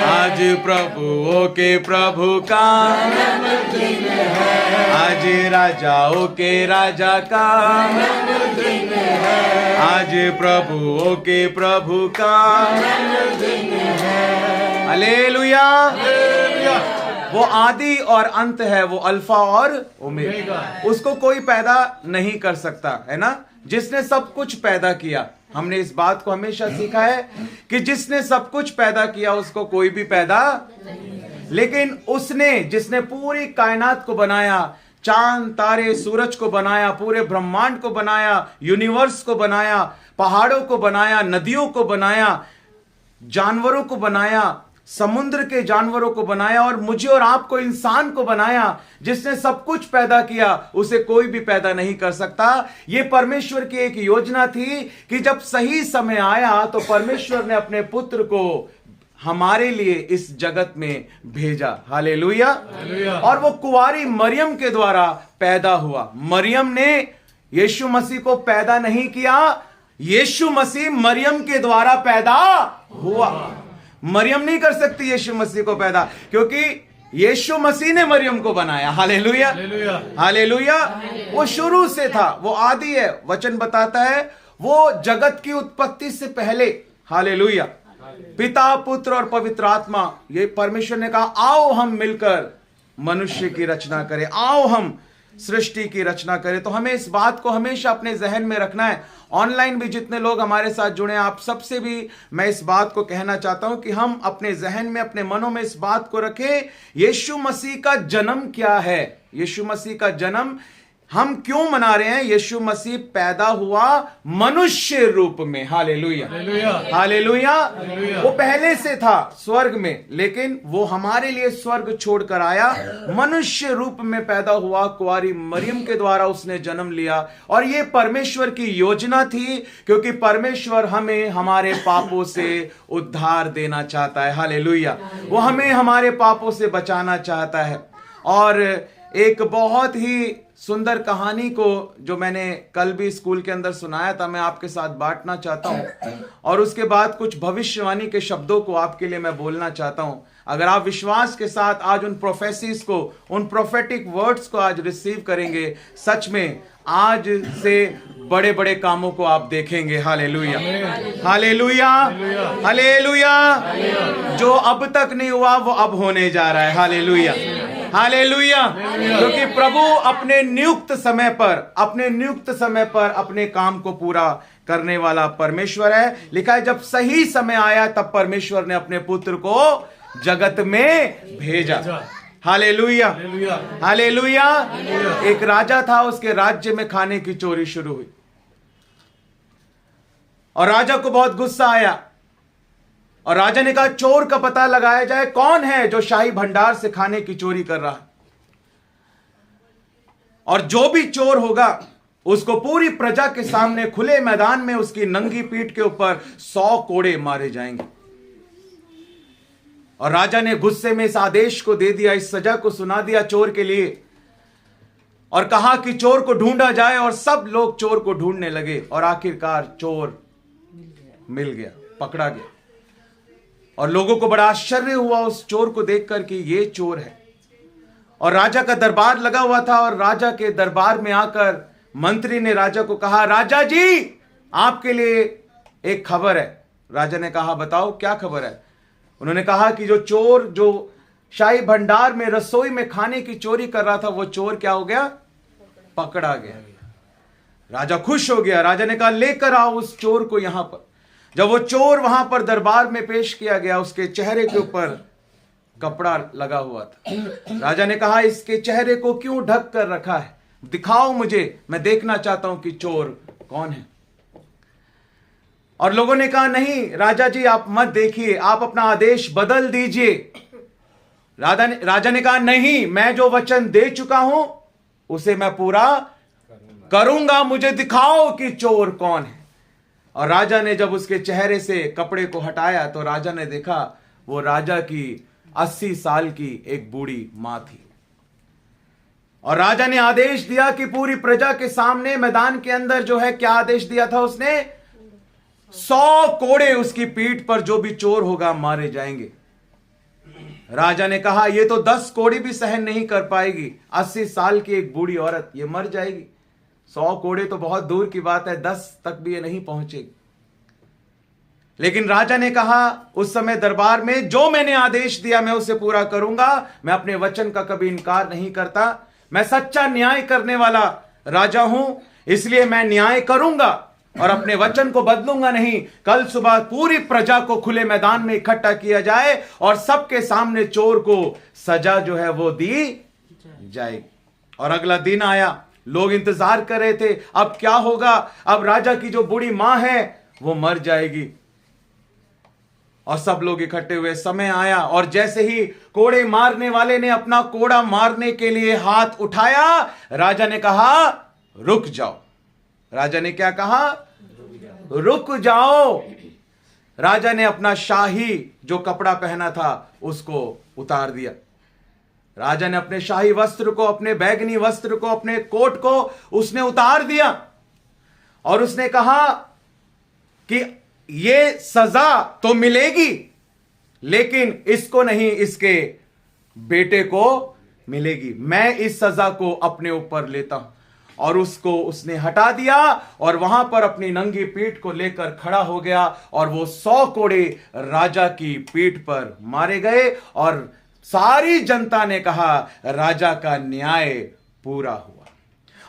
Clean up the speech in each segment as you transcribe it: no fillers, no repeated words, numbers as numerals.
आज प्रभुओं के प्रभु का आज राजाओं के राजा का आज प्रभुओं के प्रभु का हालेलुया। वो आदि और अंत है, वो अल्फा और ओमेगा, उसको कोई पैदा नहीं कर सकता, है ना। जिसने सब कुछ पैदा किया, हमने इस बात को हमेशा सीखा है कि जिसने सब कुछ पैदा किया उसको कोई भी पैदा, लेकिन उसने जिसने पूरी कायनात को बनाया, चांद तारे सूरज को बनाया, पूरे ब्रह्मांड को बनाया, यूनिवर्स को बनाया, पहाड़ों को बनाया, नदियों को बनाया, जानवरों को बनाया, समुद्र के जानवरों को बनाया और मुझे और आपको इंसान को बनाया, जिसने सब कुछ पैदा किया उसे कोई भी पैदा नहीं कर सकता। यह परमेश्वर की एक योजना थी कि जब सही समय आया तो परमेश्वर ने अपने पुत्र को हमारे लिए इस जगत में भेजा। हालेलुया। और वो कुंवारी मरियम के द्वारा पैदा हुआ। मरियम ने यीशु मसीह को पैदा नहीं किया, यीशु मसीह मरियम के द्वारा पैदा हुआ। मरियम नहीं कर सकती यीशु मसीह को पैदा, क्योंकि यीशु मसीह ने मरियम को बनाया। Hallelujah hallelujah. वो शुरू से था, वो आदि है। वचन बताता है वो जगत की उत्पत्ति से पहले, हालेलुया, पिता पुत्र और पवित्र आत्मा, ये परमेश्वर ने कहा आओ हम मिलकर मनुष्य की रचना करें, आओ हम सृष्टि की रचना करें। तो हमें इस बात को हमेशा अपने जहन में रखना है। ऑनलाइन भी जितने लोग हमारे साथ जुड़े हैं, आप सबसे भी मैं इस बात को कहना चाहता हूं कि हम अपने जहन में, अपने मनों में इस बात को रखें, यीशु मसीह का जन्म क्या है। यीशु मसीह का जन्म हम क्यों मना रहे हैं? यीशु मसीह पैदा हुआ मनुष्य रूप में। Hallelujah hallelujah. वो पहले से था स्वर्ग में, लेकिन वो हमारे लिए स्वर्ग छोड़कर आया, मनुष्य रूप में पैदा हुआ, कुंवारी मरियम के द्वारा उसने जन्म लिया। और ये परमेश्वर की योजना थी, क्योंकि परमेश्वर हमें हमारे पापों से उद्धार देना चाहता है। हालेलुया। वो हमें हमारे पापों से बचाना चाहता है। और एक बहुत ही सुंदर कहानी को जो मैंने कल भी स्कूल के अंदर सुनाया था, मैं आपके साथ बांटना चाहता हूं, और उसके बाद कुछ भविष्यवाणी के शब्दों को आपके लिए मैं बोलना चाहता हूं। अगर आप विश्वास के साथ आज उन प्रोफेसीज को, उन प्रोफेटिक वर्ड्स को आज रिसीव करेंगे, सच में आज से बड़े बड़े कामों को आप देखेंगे। Hallelujah hallelujah hallelujah. जो अब तक नहीं हुआ वो अब होने जा रहा है। Hallelujah hallelujah. क्योंकि प्रभु अपने नियुक्त समय पर अपने काम को पूरा करने वाला परमेश्वर है। लिखा है जब सही समय आया तब परमेश्वर ने अपने पुत्र को जगत में भेजा। Hallelujah hallelujah. एक राजा था, उसके राज्य में खाने की चोरी शुरू हुई और राजा को बहुत गुस्सा आया और राजा ने कहा चोर का पता लगाया जाए, कौन है जो शाही भंडार से खाने की चोरी कर रहा है, और जो भी चोर होगा उसको पूरी प्रजा के सामने खुले मैदान में उसकी नंगी पीठ के ऊपर 100 कोड़े मारे जाएंगे। और राजा ने गुस्से में इस आदेश को दे दिया, इस सजा को सुना दिया चोर के लिए, और कहा कि चोर को ढूंढा जाए। और सब लोग चोर को ढूंढने लगे और आखिरकार चोर मिल गया, पकड़ा गया। और लोगों को बड़ा आश्चर्य हुआ उस चोर को देखकर कि ये चोर है। और राजा का दरबार लगा हुआ था, और राजा के दरबार में आकर मंत्री ने राजा को कहा, राजा जी आपके लिए एक खबर है। राजा ने कहा बताओ क्या खबर है। उन्होंने कहा कि जो चोर जो शाही भंडार में रसोई में खाने की चोरी कर रहा था, वो चोर क्या हो गया? पकड़ा गया। राजा खुश हो गया। राजा ने कहा लेकर आओ उस चोर को यहां पर। जब वो चोर वहां पर दरबार में पेश किया गया, उसके चेहरे के ऊपर कपड़ा लगा हुआ था। राजा ने कहा इसके चेहरे को क्यों ढक कर रखा है, दिखाओ मुझे, मैं देखना चाहता हूं कि चोर कौन है। और लोगों ने कहा नहीं राजा जी आप मत देखिए, आप अपना आदेश बदल दीजिए। राजा ने कहा नहीं, मैं जो वचन दे चुका हूं उसे मैं पूरा करूंगा, मुझे दिखाओ कि चोर कौन है। और राजा ने जब उसके चेहरे से कपड़े को हटाया तो राजा ने देखा वो राजा की 80 साल की एक बूढ़ी मां थी। और राजा ने आदेश दिया कि पूरी प्रजा के सामने मैदान के अंदर जो है, क्या आदेश दिया था उसने? 100 कोड़े उसकी पीठ पर, जो भी चोर होगा मारे जाएंगे। राजा ने कहा ये तो 10 कोड़े भी सहन नहीं कर पाएगी, 80 साल की एक बूढ़ी औरत, ये मर जाएगी। 100 कोड़े तो बहुत दूर की बात है, 10 तक भी ये नहीं पहुंचेगी। लेकिन राजा ने कहा उस समय दरबार में, जो मैंने आदेश दिया मैं उसे पूरा करूंगा, मैं अपने वचन का कभी इनकार नहीं करता, मैं सच्चा न्याय करने वाला राजा हूं, इसलिए मैं न्याय करूंगा और अपने वचन को बदलूंगा नहीं। कल सुबह पूरी प्रजा को खुले मैदान में इकट्ठा किया जाए और सबके सामने चोर को सजा जो है वो दी जाएगी। और अगला दिन आया, लोग इंतजार कर रहे थे अब क्या होगा, अब राजा की जो बूढ़ी मां है वो मर जाएगी। और सब लोग इकट्ठे हुए, समय आया और जैसे ही कोड़े मारने वाले ने अपना कोड़ा मारने के लिए हाथ उठाया, राजा ने कहा रुक जाओ। राजा ने क्या कहा? रुक जाओ। राजा ने अपना शाही जो कपड़ा पहना था उसको उतार दिया। राजा ने अपने शाही वस्त्र को, अपने बैगनी वस्त्र को, अपने कोट को उसने उतार दिया और उसने कहा कि ये सजा तो मिलेगी लेकिन इसको नहीं, इसके बेटे को मिलेगी। मैं इस सजा को अपने ऊपर लेता हूं। और उसको उसने हटा दिया और वहां पर अपनी नंगी पीठ को लेकर खड़ा हो गया और वो 100 कोड़े राजा की पीठ पर मारे गए और सारी जनता ने कहा राजा का न्याय पूरा हुआ।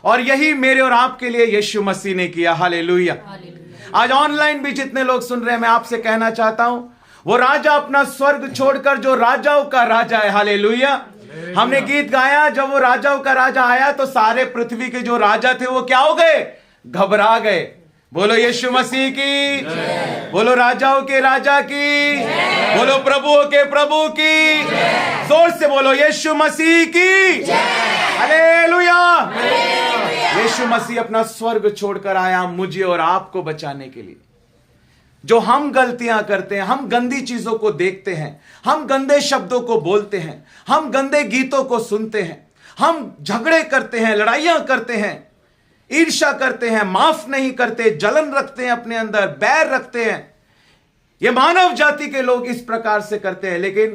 और यही मेरे और आपके लिए यीशु मसीह ने किया। हालेलुया। आज ऑनलाइन भी जितने लोग सुन रहे हैं, मैं आपसे कहना चाहता हूं, वो राजा अपना स्वर्ग छोड़कर जो राजाओं का राजा है, हालेलुया। हमने गीत गाया, जब वो राजाओं का राजा आया तो सारे पृथ्वी के जो राजा थे वो क्या हो गए? घबरा गए। बोलो यीशु मसीह की, बोलो राजाओं के राजा की, बोलो प्रभुओं के प्रभु की, जोर से बोलो यीशु मसीह की। हालेलुया। यीशु मसीह अपना स्वर्ग छोड़कर आया मुझे और आपको बचाने के लिए। जो हम गलतियां करते हैं, हम गंदी चीजों को देखते हैं, हम गंदे शब्दों को बोलते हैं, हम गंदे गीतों को सुनते हैं, हम झगड़े करते हैं, लड़ाइयां करते हैं, ईर्ष्या करते हैं, माफ नहीं करते, जलन रखते हैं, अपने अंदर बैर रखते हैं। ये मानव जाति के लोग इस प्रकार से करते हैं। लेकिन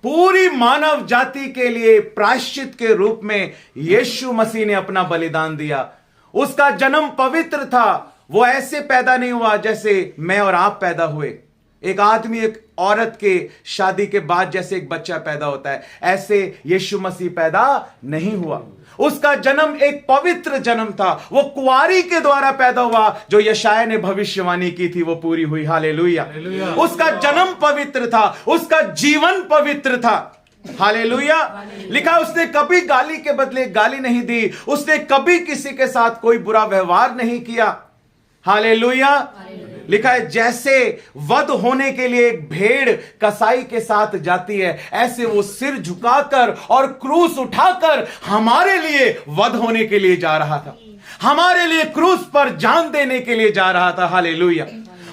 पूरी मानव जाति के लिए प्रायश्चित के रूप में यीशु मसीह ने अपना बलिदान दिया। उसका जन्म पवित्र था। वो ऐसे पैदा नहीं हुआ जैसे मैं और आप पैदा हुए। एक आदमी एक औरत के शादी के बाद जैसे एक बच्चा पैदा होता है, ऐसे यीशु मसीह पैदा नहीं हुआ। उसका जन्म एक पवित्र जन्म था। वो कुंवारी के द्वारा पैदा हुआ। जो यशायाह ने भविष्यवाणी की थी वो पूरी हुई। हालेलुया। उसका जन्म पवित्र था, उसका जीवन पवित्र था। हालेलुया। लिखा उसने कभी गाली के बदले गाली नहीं दी, उसने कभी किसी के साथ कोई बुरा व्यवहार नहीं किया। हालेलुया। लिखा है जैसे वध होने के लिए एक भेड़ कसाई के साथ जाती है, ऐसे वो सिर झुकाकर और क्रूस उठाकर हमारे लिए वध होने के लिए जा रहा था, हमारे लिए क्रूस पर जान देने के लिए जा रहा था। हालेलुया।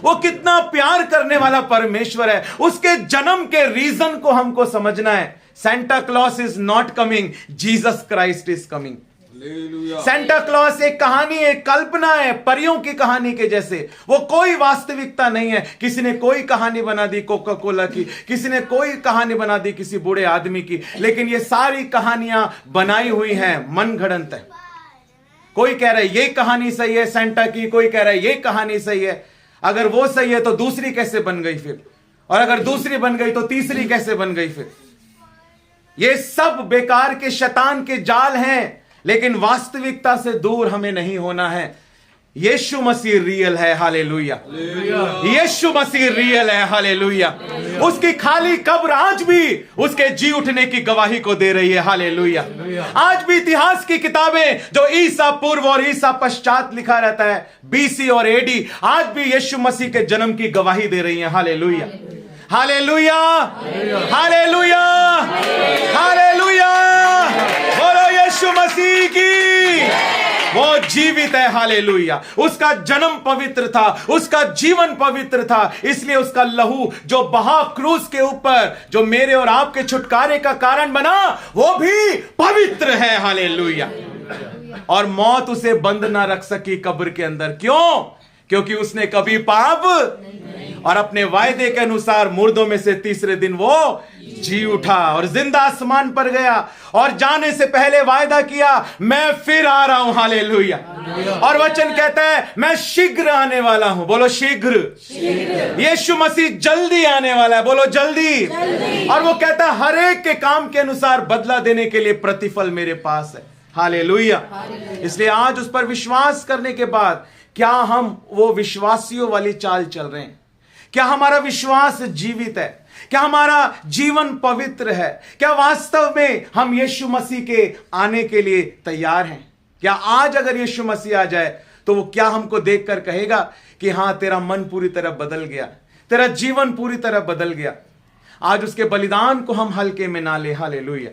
वो कितना प्यार करने वाला परमेश्वर है। उसके जन्म के रीजन को हमको समझना है। Santa Claus is not coming, Jesus Christ is coming. Santa Claus एक कहानी, एक कल्पना है, परियों की कहानी के जैसे। वो कोई वास्तविकता नहीं है। किसी ने कोई कहानी बना दी कोका कोला की, किसी ने कोई कहानी बना दी किसी बूढ़े आदमी की, लेकिन ये सारी कहानियां बनाई हुई हैं, मनगढ़ंत है। कोई कह रहा है ये कहानी सही है सेंटा की, कोई कह रहा है ये कहानी सही है। अगर वो सही है तो दूसरी कैसे बन गई फिर? और अगर दूसरी बन गई तो तीसरी कैसे बन गई फिर? ये सब बेकार के शैतान के जाल हैं। लेकिन वास्तविकता से दूर हमें नहीं होना है। यीशु मसीह रियल है। हालेलुया। यीशु मसीह रियल है। हालेलुया। उसकी खाली कब्र आज भी उसके जी उठने की गवाही को दे रही है। हालेलुया। आज भी इतिहास की किताबें जो ईसा पूर्व और ईसा पश्चात लिखा रहता है, बीसी और एडी, आज भी यीशु मसीह के जन्म की गवाही दे रही है। हालेलुया। हालेलुया। हालेलुया। हालेलुया। बोलो यीशु मसीह की। वो जीवित है। हालेलुया। उसका जन्म पवित्र था, उसका जीवन पवित्र था, इसलिए उसका लहू जो बहा क्रूस के ऊपर, जो मेरे और आपके छुटकारे का कारण बना, वो भी पवित्र है। हालेलुया। और मौत उसे बंद ना रख सकी कब्र के अंदर। क्यों? क्योंकि उसने कभी पाप और अपने वायदे के अनुसार मुर्दों में से तीसरे दिन वो जी उठा और जिंदा आसमान पर गया और जाने से पहले वायदा किया, मैं फिर आ रहा हूं। हालेलुया। और वचन कहता है मैं शीघ्र आने वाला हूं। बोलो शीघ्र। यीशु मसीह जल्दी आने वाला है। बोलो जल्दी। और वो कहता है हर एक के काम के अनुसार बदला देने के लिए प्रतिफल मेरे पास है। हालेलुया। इसलिए आज उस पर विश्वास करने के बाद क्या हम वो विश्वासियों वाली चाल चल रहे हैं? क्या हमारा विश्वास जीवित है? क्या हमारा जीवन पवित्र है? क्या वास्तव में हम यीशु मसीह के आने के लिए तैयार हैं? क्या आज अगर यीशु मसीह आ जाए तो वो क्या हमको देखकर कहेगा कि हां तेरा मन पूरी तरह बदल गया, तेरा जीवन पूरी तरह बदल गया? आज उसके बलिदान को हम हल्के में ना ले। हालेलुया।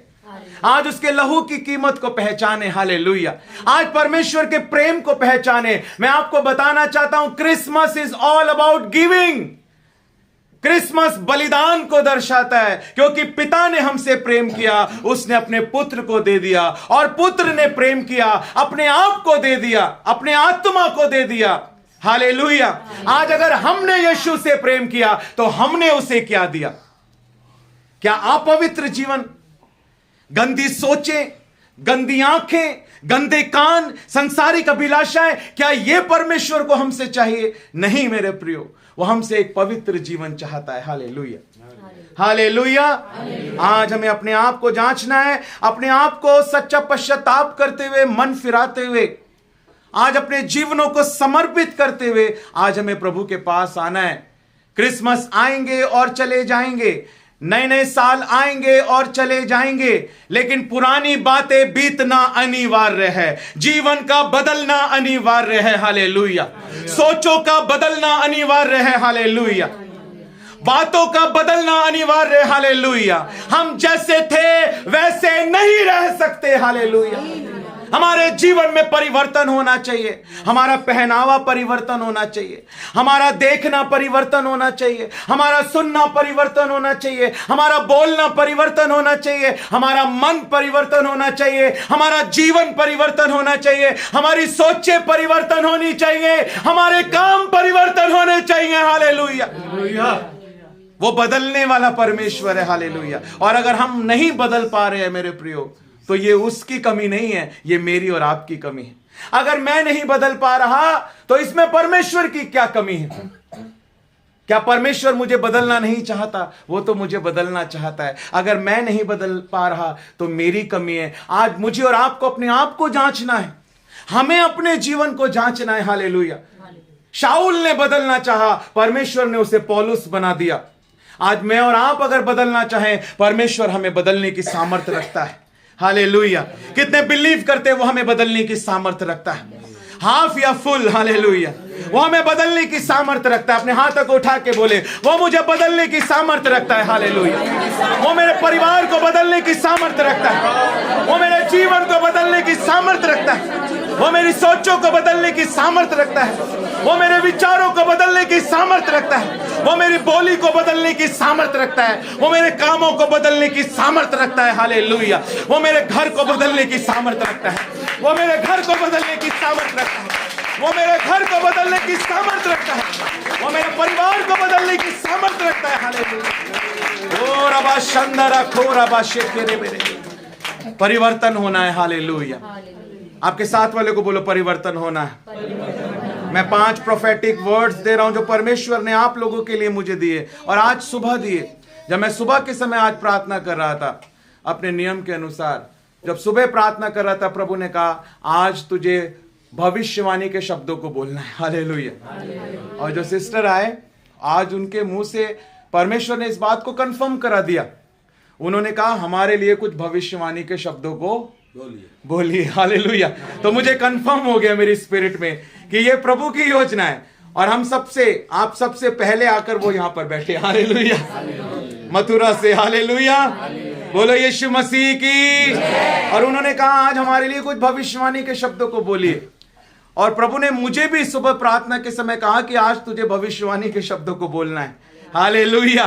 आज उसके लहू की कीमत को पहचाने। हालेलुया। आज परमेश्वर के प्रेम को पहचाने। मैं आपको बताना चाहता हूं Christmas is all about giving. Christmas बलिदान को दर्शाता है, क्योंकि पिता ने हमसे प्रेम किया, उसने अपने पुत्र को दे दिया, और पुत्र ने प्रेम किया, अपने आप को दे दिया, अपने आत्मा को दे दिया। हालेलुया। आज अगर हमने यीशु से प्रेम किया तो हमने उसे क्या दिया? क्या अपवित्र जीवन, गंदी सोचें, गंदी आंखें, गंदे कान, सांसारिक अभिलाषाएं, क्या यह परमेश्वर को हमसे चाहिए? नहीं मेरे प्रियो, वो हमसे एक पवित्र जीवन चाहता है। हालेलुया। हालेलुया। आज हमें अपने आप को जांचना है, अपने आप को सच्चा पश्चाताप करते हुए, मन फिराते हुए, आज अपने जीवनों को समर्पित करते हुए आज हमें प्रभु के पास आना है। क्रिसमस आएंगे और चले जाएंगे, नए नए साल आएंगे और चले जाएंगे, लेकिन पुरानी बातें बीतना अनिवार्य है। जीवन का बदलना अनिवार्य है। हालेलुया। सोचों का बदलना अनिवार्य है। हालेलुया। बातों का बदलना अनिवार्य है। हालेलुया। हम जैसे थे वैसे नहीं रह सकते। हालेलुया। हमारे जीवन में परिवर्तन होना चाहिए। हमारा पहनावा परिवर्तन होना चाहिए, हमारा देखना परिवर्तन होना चाहिए, हमारा सुनना परिवर्तन होना चाहिए, हमारा बोलना परिवर्तन होना चाहिए, हमारा मन परिवर्तन होना चाहिए, हमारा जीवन परिवर्तन होना चाहिए, हमारी सोचें परिवर्तन होनी चाहिए, हमारे काम परिवर्तन होने चाहिए। हालेलुया। वो बदलने वाला परमेश्वर है। हालेलुया। और अगर हम नहीं बदल पा रहे हैं मेरे प्रियो, तो ये उसकी कमी नहीं है, ये मेरी और आपकी कमी है। अगर मैं नहीं बदल पा रहा तो इसमें परमेश्वर की क्या कमी है? क्या परमेश्वर मुझे बदलना नहीं चाहता? वो तो मुझे बदलना चाहता है। अगर मैं नहीं बदल पा रहा तो मेरी कमी है। आज मुझे और आपको अपने आप को जांचना है, हमें अपने जीवन को जांचना है। हालेलुया। शाऊल ने बदलना चाहा, परमेश्वर ने उसे पौलुस बना दिया। आज मैं और आप अगर बदलना चाहें, परमेश्वर हमें बदलने की सामर्थ्य रखता है। हालेलुया। कितने बिलीव करते हैं वो हमें बदलने की सामर्थ्य रखता है, हाफ या फुल? हालेलुया। वो हमें बदलने की सामर्थ्य रखता है। अपने हाथ को उठा के बोले, वो मुझे बदलने की सामर्थ्य रखता है। हालेलुया। वो मेरे परिवार को बदलने की सामर्थ्य रखता है, वो मेरे जीवन को बदलने की सामर्थ्य रखता है, वो मेरी सोचों को बदलने की सामर्थ्य रखता है, वो मेरे विचारों को बदलने की सामर्थ्य रखता है, वो मेरी बोली को बदलने की सामर्थ्य रखता है, वो मेरे कामों को बदलने की सामर्थ्य रखता है। हालेलुया। वो मेरे घर को बदलने की सामर्थ्य रखता है, वो मेरे घर को बदलने की सामर्थ्य रखता है, वो मेरे घर को बदलने की सामर्थ्य रखता है, वो मेरे परिवार को बदलने की सामर्थ्य रखता है। हालेलुया। ओ रबा शंदरा खो रबा शेकेरे मेरे, परिवर्तन होना है। हालेलुया। आपके साथ वाले को बोलो परिवर्तन होना है। मैं 5 प्रोफेटिक वर्ड्स दे रहा हूं जो परमेश्वर ने आप लोगों के लिए मुझे दिए, और आज सुबह दिए। जब मैं सुबह के समय आज प्रार्थना कर रहा था अपने नियम के अनुसार, जब सुबह प्रार्थना कर रहा था, प्रभु ने कहा आज तुझे भविष्यवाणी के शब्दों को बोलना है। हालेलुया। और जो सिस्टर आए, आज उनके मुंह से परमेश्वर ने इस बात को कंफर्म करा दिया। उन्होंने कहा हमारे लिए कुछ भविष्यवाणी के शब्दों को बोलिए। हालेलुया। तो मुझे कंफर्म हो गया मेरी स्पिरिट में कि ये प्रभु की योजना है, और हम सबसे, आप सबसे पहले आकर वो यहां पर बैठे। हालेलुया। मथुरा से। हालेलुया। बोलो यीशु मसीह की। और उन्होंने कहा आज हमारे लिए कुछ भविष्यवाणी के शब्दों को बोलिए। और प्रभु ने मुझे भी सुबह प्रार्थना के समय कहा कि आज तुझे भविष्यवाणी के शब्दों को बोलना है। हालेलुया।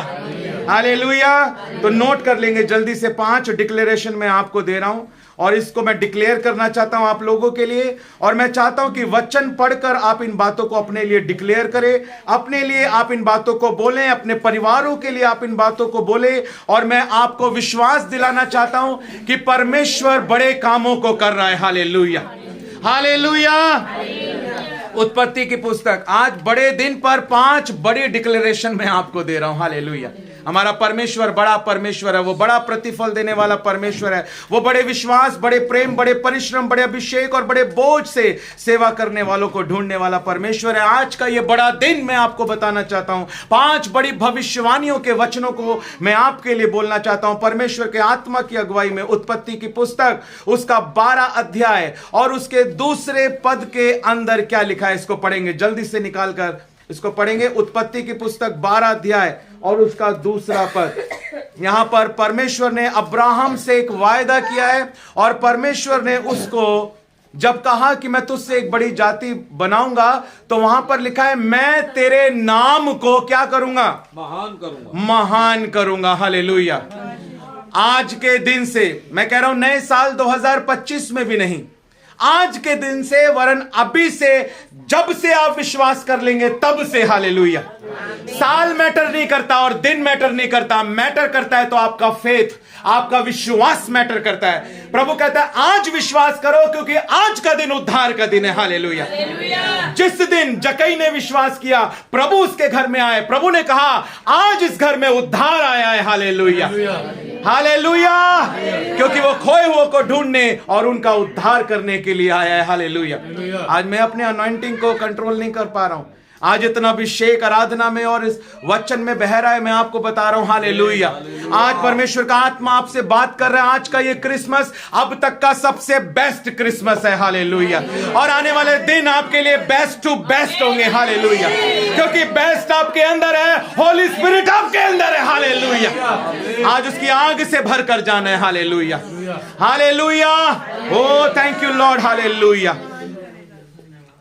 हालेलुया। तो नोट कर लेंगे जल्दी से, 5 डिक्लेरेशन मैं आपको दे रहा हूं, और इसको मैं डिक्लेयर करना चाहता हूं आप लोगों के लिए। और मैं चाहता हूं कि वचन पढ़कर आप इन बातों को अपने लिए डिक्लेयर करें, अपने लिए आप इन बातों को बोलें, अपने परिवारों के लिए आप इन बातों को बोलें। और मैं आपको विश्वास दिलाना चाहता हूं कि परमेश्वर बड़े कामों को कर रहा है। Hallelujah, hallelujah. उत्पत्ति की पुस्तक, आज बड़े दिन पर 5 बड़ी डिक्लेरेशन मैं आपको दे रहा हूं। हालेलुया। हमारा परमेश्वर बड़ा परमेश्वर है, वो बड़ा प्रतिफल देने वाला परमेश्वर है, वो बड़े विश्वास, बड़े प्रेम, बड़े परिश्रम, बड़े अभिषेक और बड़े बोझ से सेवा करने वालों को ढूंढने वाला परमेश्वर है। आज का ये बड़ा दिन मैं आपको बताना चाहता हूं, 5 बड़ी भविष्यवाणियों के वचनों को मैं आपके लिए बोलना चाहता हूं परमेश्वर के आत्मा की अगुवाई में। उत्पत्ति की पुस्तक उसका 12 अध्याय और उसके दूसरे पद के अंदर क्या लिखा है, इसको पढ़ेंगे, जल्दी से निकालकर इसको पढ़ेंगे। उत्पत्ति की पुस्तक 12 अध्याय और उसका दूसरा पद। यहां पर परमेश्वर ने अब्राहम से एक वायदा किया है और परमेश्वर ने उसको जब कहा कि मैं तुझसे एक बड़ी जाति बनाऊंगा, तो वहां पर लिखा है मैं तेरे नाम को क्या करूंगा, महान करूंगा, महान करूंगा। हालेलुया। आज के दिन से मैं कह रहा हूं, नए साल 2025 में भी नहीं, आज के दिन से, वरन अभी से, जब से आप विश्वास कर लेंगे तब से। हालेलुया। साल मैटर नहीं करता और दिन मैटर नहीं करता, मैटर करता है तो आपका फेथ, आपका विश्वास मैटर करता है। प्रभु कहता है आज विश्वास करो क्योंकि आज का दिन उद्धार का दिन है। हालेलुया। जिस दिन जक्कई ने विश्वास किया, प्रभु उसके घर में आए, प्रभु ने कहा आज इस घर में उद्धार आया है। Hallelujah, hallelujah. क्योंकि वो खोए हुए को ढूंढने और उनका उद्धार करने के लिए आया है। हालेलुया। आज मैं अपने अनॉइंटिंग को कंट्रोल नहीं कर पा रहा हूं, आज इतना अभिषेक आराधना में और इस वचन में बह रहा है, मैं आपको बता रहा हूं। हालेलुया। आज परमेश्वर का आत्मा आपसे बात कर रहा है। आज का ये क्रिसमस अब तक का सबसे बेस्ट क्रिसमस है। हालेलुया। और आने वाले दिन आपके लिए बेस्ट टू बेस्ट होंगे। हालेलुया। क्योंकि बेस्ट आपके अंदर है, होली स्पिरिट आपके अंदर है। हालेलुया। आज उसकी आग से भर कर जाना है। Hallelujah, hallelujah. Oh thank you Lord. Hallelujah.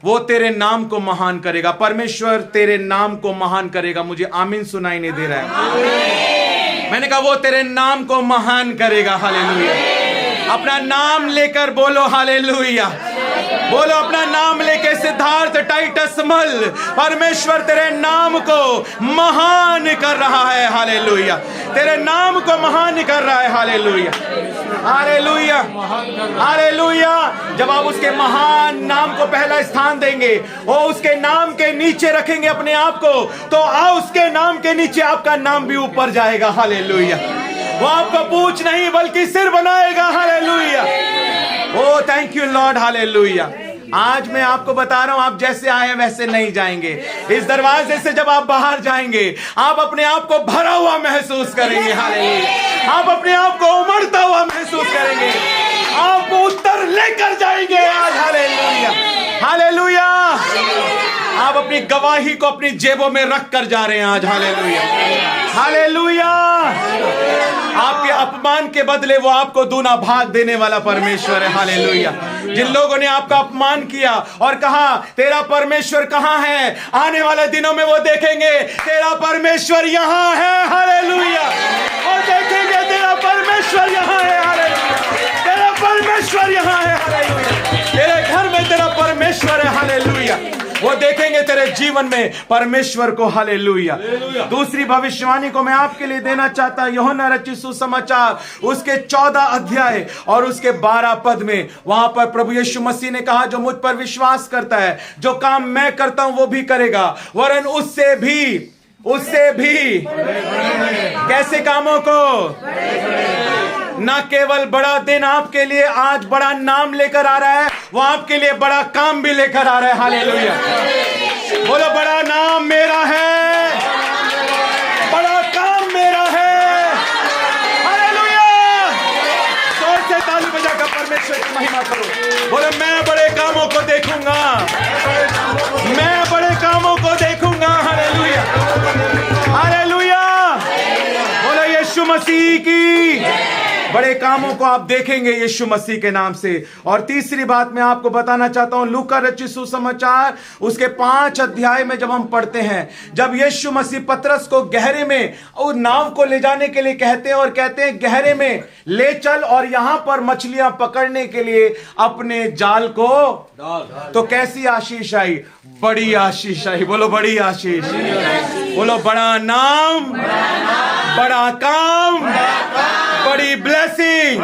वो तेरे नाम को महान करेगा, परमेश्वर तेरे नाम को महान करेगा। मुझे आमीन सुनाई नहीं दे रहा है। मैंने कहा वो तेरे नाम को महान करेगा। हालेलुया। अपना नाम लेकर बोलो हालेलुया। बोलो अपना नाम लेके, सिद्धार्थ टाइटस मल, परमेश्वर तेरे नाम को महान कर रहा है। हालेलुया। तेरे नाम को महान कर रहा है। Hallelujah, hallelujah, hallelujah. जब आप उसके महान नाम को पहला स्थान देंगे और उसके नाम के नीचे रखेंगे अपने आप को, तो उसके नाम के नीचे आपका नाम भी ऊपर जाएगा। हालेलुया। वो आपका पूंछ नहीं बल्कि सिर बनाएगा। Hallelujah. Oh thank you Lord. Hallelujah. आज मैं आपको बता रहा हूं, आप जैसे आए वैसे नहीं जाएंगे। इस दरवाजे से जब आप बाहर जाएंगे, आप अपने आप को भरा हुआ महसूस करेंगे। हालेलुया। आप अपने आप को उमड़ता हुआ महसूस करेंगे। आप उत्तर लेकर जाएंगे आज। Hallelujah, hallelujah. आप अपनी गवाही को अपनी जेबों में रख कर जा रहे हैं आज। Hallelujah, hallelujah. आपके अपमान के बदले वो आपको दूना भाग देने वाला परमेश्वर है। हालेलुया। जिन लोगों ने आपका अपमान किया और कहा तेरा परमेश्वर कहां है, आने वाले दिनों में वो देखेंगे तेरा परमेश्वर यहां है। हालेलुया। और देखेंगे तेरा परमेश्वर यहां है। हालेलुया। तेरा परमेश्वर यहां है। हालेलुया। तेरे घर में तेरा परमेश्वर है। हालेलुया। वो देखेंगे तेरे जीवन में परमेश्वर को। हालेलुया। दूसरी भविष्यवाणी को मैं आपके लिए देना चाहता हूं, यूहन्ना रचित सुसमाचार उसके 14 अध्याय और उसके 12 पद में। वहां पर प्रभु यीशु मसीह ने कहा जो मुझ पर विश्वास करता है, जो काम मैं करता हूं वो भी करेगा, वरन उससे भी कैसे कामों को। ना केवल बड़ा दिन आपके लिए आज बड़ा नाम लेकर आ रहा है, वो आपके लिए बड़ा काम भी लेकर आ रहा है। हालेलुया। बोलो बड़ा नाम मेरा है, बड़ा काम मेरा है। हालेलुया। जोर से ताली बजाकर परमेश्वर की महिमा करो। बोलो मैं बड़े कामों को देखूंगा, मैं बड़े कामों को देखूंगा। Hallelujah, hallelujah. बोलो यीशु मसीह की बड़े कामों को आप देखेंगे यीशु मसीह के नाम से। और तीसरी बात मैं आपको बताना चाहता हूं, लूका रचित सुसमाचार उसके 5 अध्याय में जब हम पढ़ते हैं, जब यीशु मसीह पतरस को गहरे में और नाव को ले जाने के लिए कहते हैं और कहते हैं गहरे में ले चल और यहां पर मछलियां पकड़ने के लिए अपने जाल को डाल। तो कैसी आशीष आई? बड़ी आशीष आई। बोलो बड़ी आशीष। बोलो बड़ा नाम, बड़ा काम, बड़ी ब्लेसिंग।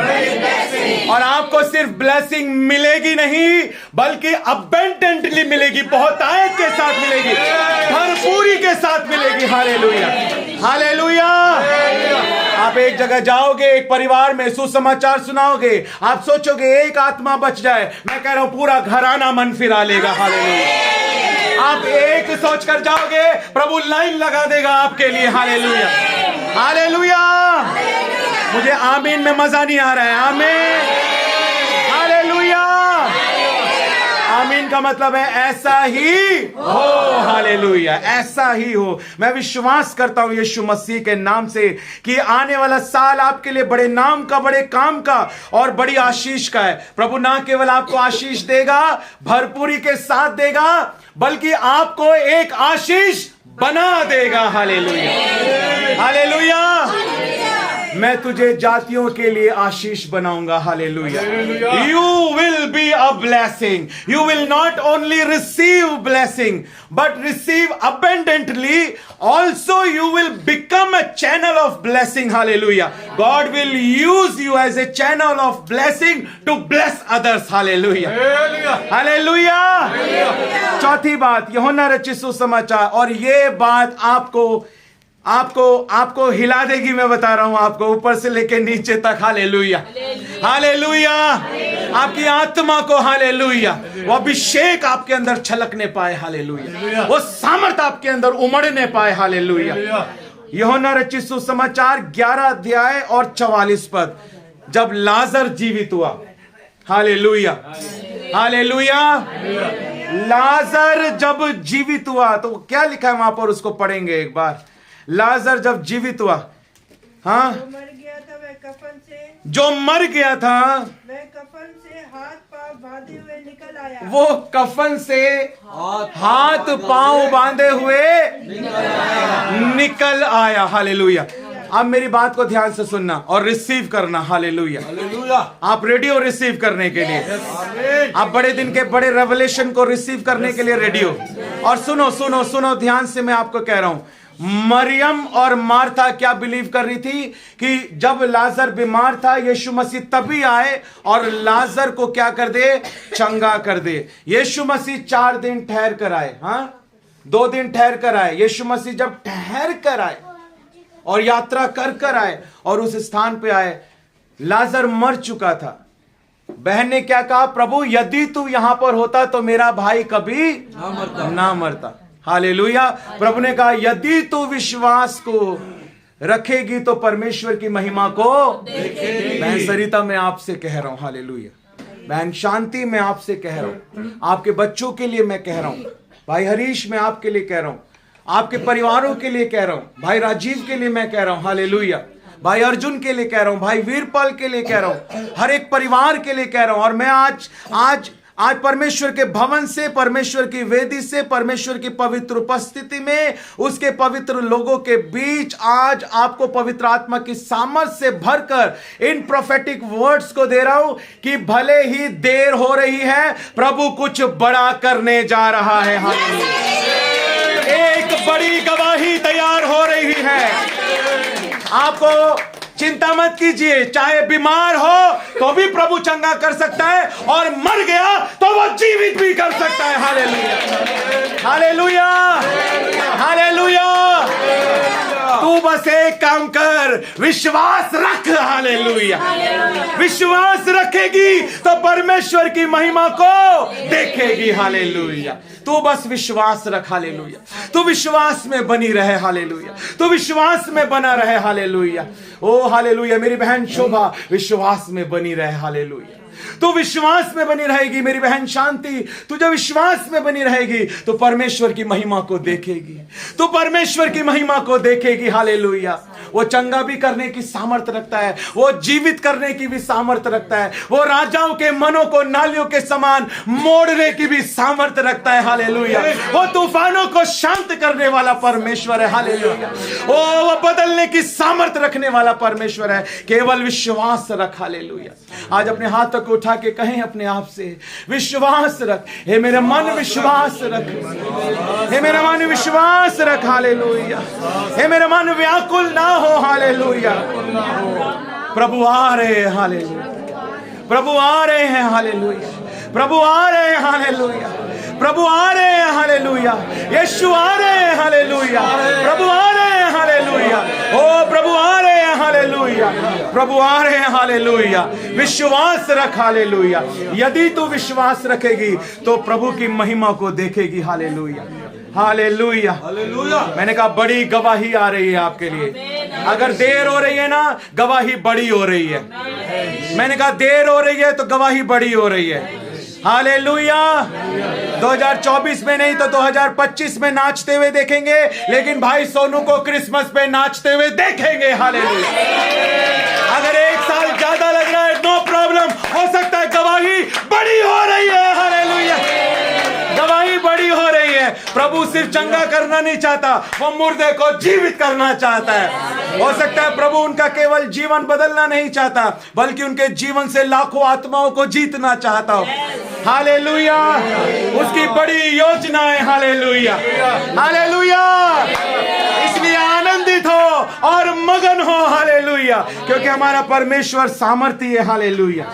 और आपको सिर्फ ब्लेसिंग मिलेगी नहीं, बल्कि अबंडेंटली मिलेगी, बहुतायत के साथ मिलेगी, भरपूरी के साथ मिलेगी। Hallelujah, hallelujah. आप एक जगह जाओगे, एक परिवार में सुसमाचार सुनाओगे, आप सोचोगे एक आत्मा बच जाए, मैं कह रहा हूं पूरा घराना मन फिरा लेगा। हालेलुया। आप एक सोचकर जाओगे, प्रभु लाइन लगा देगा आपके लिए। Hallelujah, hallelujah. मुझे आमीन में मजा नहीं आ रहा है। आमीन, हालेलुया। आमीन का मतलब है ऐसा ही हो। हालेलुया, ऐसा ही हो। मैं विश्वास करता हूं यीशु मसीह के नाम से कि आने वाला साल आपके लिए बड़े नाम का, बड़े काम का और बड़ी आशीष का है। प्रभु ना केवल आपको आशीष देगा, भरपूरी के साथ देगा, बल्कि आपको एक आशीष बना देगा। Hallelujah, hallelujah. मैं तुझे जातियों के लिए आशीष बनाऊंगा। Hallelujah. You will be a blessing. You will not only receive blessing but receive abundantly. Also you will become a channel of blessing. Hallelujah. God will use you as a channel of blessing to bless others. Hallelujah, hallelujah. चौथी बात, यूहन्ना रचित सुसमाचार, और ये बात आपको हिला देगी। मैं बता रहा हूं आपको, ऊपर से लेके नीचे तक। Hallelujah, hallelujah. आपकी आत्मा को, हालेलुया, वो अभिषेक आपके अंदर छलकने पाए। हालेलुया, वो सामर्थ आपके अंदर उमड़ने पाए। हालेलुया। यूहन्ना रचित सुसमाचार 11 अध्याय और 44 पद, जब लाजर जीवित हुआ। Hallelujah, hallelujah. लाजर जब जीवित हुआ तो क्या लिखा है वहां पर, उसको पढ़ेंगे एक बार। लाजर जब जीवित हुआ, हाँ, जो मर गया था वह कफन से हाथ पांव बांधे हुए निकल आया। वो कफन से हाथ पांव बांधे हुए निकल आया। हालेलुया। अब मेरी बात को ध्यान से सुनना और रिसीव करना। Hallelujah, hallelujah. आप रेडी हो रिसीव करने के लिए? आप बड़े दिन के बड़े रेवलेशन को रिसीव करने के लिए रेडी हो? और सुनो सुनो सुनो ध्यान से, मैं आपको कह रहा हूं, मरियम और मार्था क्या बिलीव कर रही थी कि जब लाजर बीमार था, यीशु मसीह तभी आए और लाजर को क्या कर दे, चंगा कर दे। यीशु मसीह 4 दिन ठहर कर आए, हाँ, 2 दिन ठहर कर आए। यीशु मसीह जब ठहर कर आए और यात्रा कर कर आए और उस स्थान पे आए, लाजर मर चुका था। बहन ने क्या कहा, प्रभु यदि तू यहां पर होता तो मेरा भाई कभी ना मरता। हालेलुया। प्रभु ने कहा यदि तू विश्वास को रखेगी तो परमेश्वर की महिमा को देखेगी। बहन सरिता मैं आपसे कह रहा हूं, हालेलुया। बहन शांति मैं आपसे कह रहा हूं, आपके बच्चों के लिए मैं कह रहा हूं, भाई हरीश मैं आपके लिए कह रहा हूं, आपके परिवारों के लिए कह रहा हूं, भाई राजीव के लिए मैं कह रहा हूं, हालेलुया, भाई अर्जुन के लिए कह रहा हूं, भाई वीरपाल के लिए कह रहा हूं, हर एक परिवार के लिए कह रहा हूं। और मैं आज परमेश्वर के भवन से, परमेश्वर की वेदी से, परमेश्वर की पवित्र उपस्थिति में, उसके पवित्र लोगों के बीच आज आपको पवित्र आत्मा की सामर्थ से भरकर इन प्रोफेटिक वर्ड्स को दे रहा हूं कि भले ही देर हो रही है, प्रभु कुछ बड़ा करने जा रहा है। एक बड़ी गवाही तैयार हो रही है। आपको चिंता मत कीजिए, चाहे बीमार हो तो भी प्रभु चंगा कर सकता है, और मर गया तो वो जीवित भी कर सकता है। Hallelujah, hallelujah, hallelujah. तू बस एक काम कर, विश्वास रख। हालेलुया। विश्वास रखेगी तो परमेश्वर की महिमा को देखेगी। हालेलुया। तू बस विश्वास रख। हालेलुया। तू विश्वास में बनी रहे। हालेलुया। तू विश्वास में बना रहे। हालेलुया। ओ हालेलुया। मेरी बहन शोभा विश्वास में बनी रहे। हालेलुया। तू विश्वास में बनी रहेगी। मेरी बहन शांति, तू जब विश्वास में बनी रहेगी तो परमेश्वर की महिमा को देखेगी, तो परमेश्वर की महिमा को देखेगी। हालेलुया। वो चंगा भी करने की सामर्थ्य रखता है, वो जीवित करने की भी सामर्थ्य रखता है, वो राजाओं के मनों को नालियों के समान मोड़ने की भी सामर्थ्य रखता है। हालेलुया। वो तूफानों को शांत करने वाला परमेश्वर है। हालेलुया। वो बदलने की सामर्थ्य रखने वाला परमेश्वर है। केवल विश्वास रख। हालेलुया। आज अपने हाथों को उठा के कहें अपने आप से, विश्वास रख। हे मेरे मन विश्वास रख, हे मेरा मन विश्वास रख। हालेलुया। हे मेरा मन व्याकुल ना हो। हालेलुया। प्रभु आ रहे हैं। हालेलुया। प्रभु आ रहे हैं। हालेलुया। प्रभु आ रहे हैं। हालेलुया। प्रभु आ रहे हैं। हालेलुया। यीशु आ रहे हैं। हालेलुया। प्रभु आ रहे हैं। हालेलुया। ओ प्रभु आ रहे हैं। हालेलुया। प्रभु आ रहे हैं। हालेलुया। विश्वास रख। हालेलुया। यदि तू विश्वास रखेगी तो प्रभु की महिमा को देखेगी। हालेलुया। हालेलुया। मैंने कहा बड़ी गवाही आ रही है आपके लिए। अगर देर हो रही है ना, गवाही बड़ी हो रही है। मैंने कहा देर हो रही है तो गवाही बड़ी हो रही है। हालेलुया। 2024 में नहीं तो 2025 में नाचते हुए देखेंगे, लेकिन भाई सोनू को क्रिसमस पे नाचते हुए देखेंगे। हालेलुया। अगर एक साल ज्यादा लग रहा है, नो प्रॉब्लम, हो सकता है गवाही बड़ी हो रही है। हालेलुया। गवाही बड़ी हो रही है। प्रभु सिर्फ चंगा करना नहीं चाहता, वो मुर्दे को जीवित करना चाहता है। हो सकता है प्रभु उनका केवल जीवन बदलना नहीं चाहता, बल्कि उनके जीवन से लाखों आत्माओं को जीतना चाहता हो। हालेलुया। उसकी बड़ी योजना है। हालेलुया। हालेलुया। इसलिए आनंदित हो और मगन हो। हालेलुया। क्योंकि हमारा परमेश्वर सामर्थी है। हालेलुया।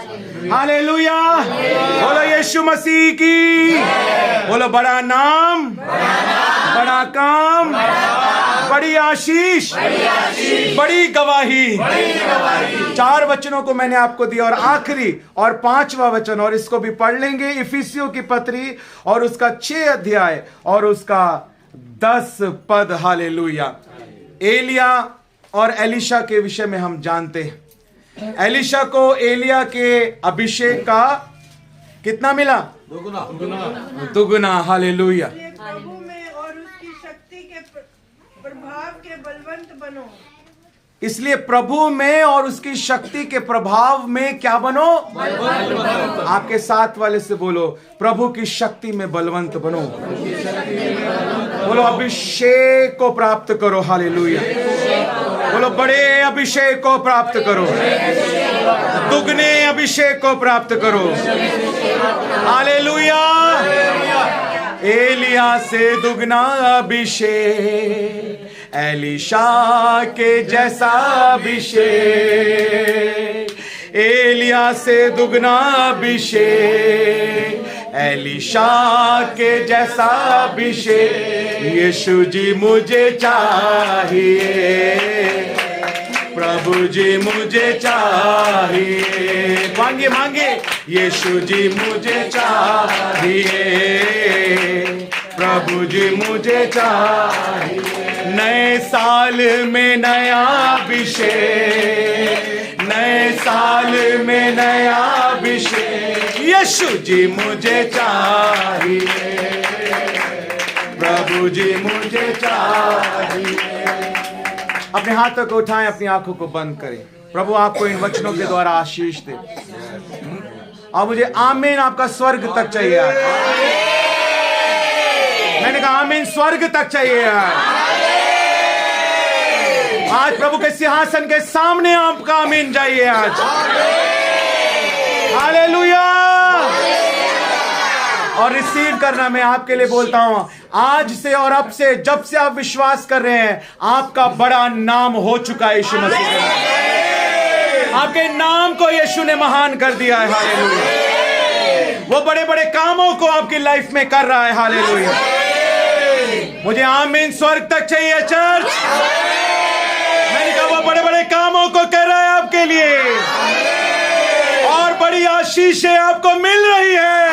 हालेलुया। बोलो यीशु मसीह की। बोलो बड़ा नाम, बड़ा काम, बड़ी आशीष, बड़ी गवाही। 4 वचनों को मैंने आपको दिया और आखिरी और 5वां वचन, और इसको भी पढ़ लेंगे, इफिसियों की पत्री और उसका 6 अध्याय और उसका 10 पद। हालेलुया। एलिया और एलिशा के विषय में हम जानते हैं। एलिशा को एलिया के अभिषेक का कितना मिला? दुगुना। हालेलुया। प्रभु में और उसकी शक्ति के प्रभाव के बलवंत बनो। इसलिए प्रभु में और उसकी शक्ति के प्रभाव में क्या बनो? आपके साथ वाले से बोलो, प्रभु की शक्ति में बलवंत बनो। बोलो अभिषेक को प्राप्त करो। हालेलुया। बोलो बड़े अभिषेक को प्राप्त करो, दुगने अभिषेक को प्राप्त करो। हालेलुया। एलिया से दुगना अभिषेक, एलीशा के जैसा अभिषेक। एलिया से दुगना अभिषेक, एलीशा के जैसा अभिषेक। यीशु जी मुझे चाहिए, प्रभु जी मुझे चाहिए। मांगे मांगे। यीशु जी मुझे चाहिए, प्रभु जी मुझे चाहिए। नए साल में नया अभिषेक, नए साल में नया अभिषेक। यीशु जी मुझे चाहिए, प्रभु जी मुझे चाहिए। अपने हाथों को उठाएं, अपनी आंखों को बंद करें। प्रभु आपको इन वचनों के द्वारा आशीष दे। और मुझे आमीन आपका स्वर्ग तक चाहिए। मैंने कहा आमीन स्वर्ग तक चाहिए। आज प्रभु के सिंहासन के सामने आपका आमीन चाहिए। आज हालेलुया। और रिसीव करना मैं आपके लिए बोलता हूं, आज से और अब से, जब से आप विश्वास कर रहे हैं, आपका बड़ा नाम हो चुका है। यीशु मसीह आपके नाम को यीशु ने महान कर दिया है। हालेलुया। वो बड़े बड़े कामों को आपकी लाइफ में कर रहा है। हालेलुया। मुझे आमीन स्वर्ग तक चाहिए चर्च। मैंने कहा वो बड़े बड़े कामों को कर रहा है आपके लिए, और बड़ी आशीषें आपको मिल रही है,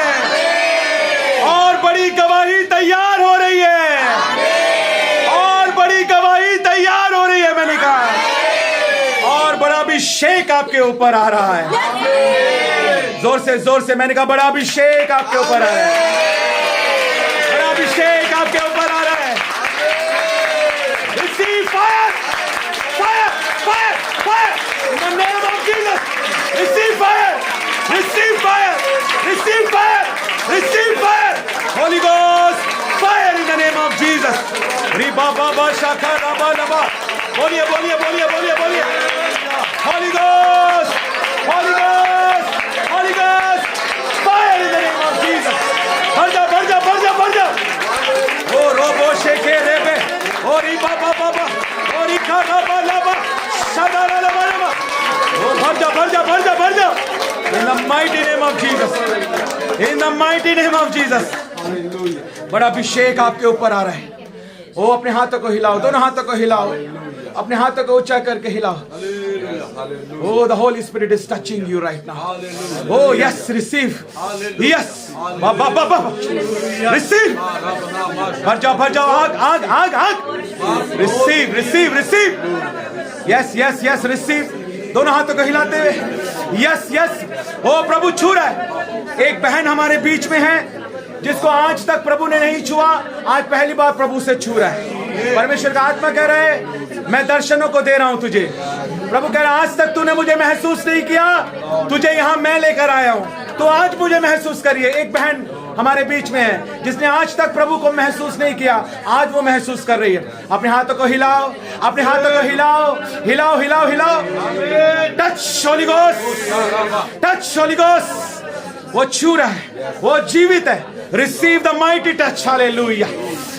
और बड़ी गवाही तैयार हो रही है, और बड़ी गवाही तैयार हो रही है। मैंने कहा और बड़ा अभिषेक आपके ऊपर आ रहा है। जोर से मैंने कहा बड़ा अभिषेक आपके ऊपर आ रहा है। बड़ा अभिषेक आपके ऊपर आ रहा है। रिसीव फायर, फायर, रिबा बाबा शाखा रबा लबा। बोलिए बोलिए बोलिए बोलिए बोलिए। Holy Ghost, Holy Ghost, Holy Ghost, fire in the name of Jesus. भर जा भर जा भर जा भर जा। ओ रोबो शेखे रेबे, ओ रिबा बाबा बा, ओ रिखा रबा लबा, शादा लबा लबा। ओ भर जा भर जा भर जा भर जा। In the mighty name of Jesus, in the mighty name of Jesus. बड़ा अभिषेक आपके ऊपर आ रहा है। ओ अपने हाथों को हिलाओ, दोनों हाथों को हिलाओ, अपने हाथों को ऊंचा करके हिलाओ। Oh, the Holy Spirit is touching you right now. Oh yes, receive. Yes, receive. भर जाओ, आग, आग. Receive, receive, receive. Yes, yes, yes, receive. दोनों हाथों को हिलाते हुए, यस यस। ओ प्रभु छू रहा है। एक बहन हमारे बीच में है जिसको आज तक प्रभु ने नहीं छुआ, आज पहली बार प्रभु से छू रहा है। परमेश्वर का आत्मा कह रहा है, मैं दर्शनों को दे रहा हूं तुझे। प्रभु कह रहा है, आज तक तूने मुझे महसूस नहीं किया, तुझे यहां मैं लेकर आया हूं, तो आज मुझे महसूस करिए। एक बहन हमारे बीच में है जिसने आज तक प्रभु को महसूस नहीं किया, आज वो महसूस कर रही है। अपने हाथों को हिलाओ, अपने हाथों को हिलाओ, हिलाओ हिलाओ हिलाओ। Touch holy ghost, touch holy ghost. वो छू रहा है, वो जीवित है। Receive the mighty touch. Hallelujah,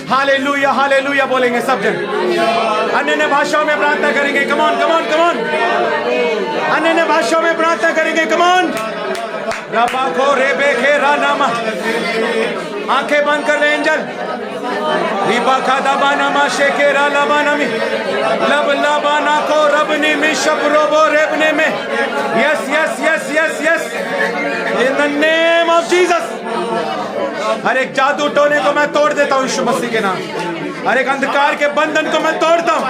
hallelujah, hallelujah बोलेंगे सब जन। अन्य भाषाओं में प्रार्थना करेंगे। Come on, come on, come on. अन्य भाषाओं में प्रार्थना करेंगे। Come on. रबाको रेबेखे रानामा। आंखें बंद कर ले एंजल। रिबा का दबाना मा शेकेरा लबानमी लब लबाना को रबनी में शबरोबो रेबने में। Yes yes yes yes yes, in the name of Jesus. हर एक जादू टोने को मैं तोड़ देता हूं यीशु मसीह के नाम। हर एक अंधकार के बंधन को मैं तोड़ता हूं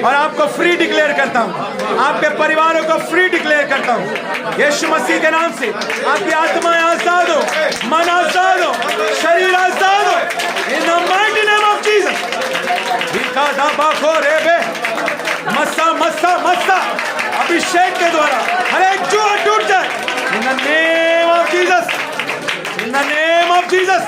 और आपको फ्री डिक्लेयर करता हूं, आपके परिवारों को फ्री डिक्लेयर करता हूं यीशु मसीह के नाम से। आपकी आत्माएं आजाद हो, मन आजाद हो, शरीर आजाद हो, in the mighty name of Jesus. विका दाबा को रेबे मस्सा मस्सा मस्सा, अभिषेक के द्वारा हर एक जुआ टूट जाए इन the name of Jesus, in the name of Jesus.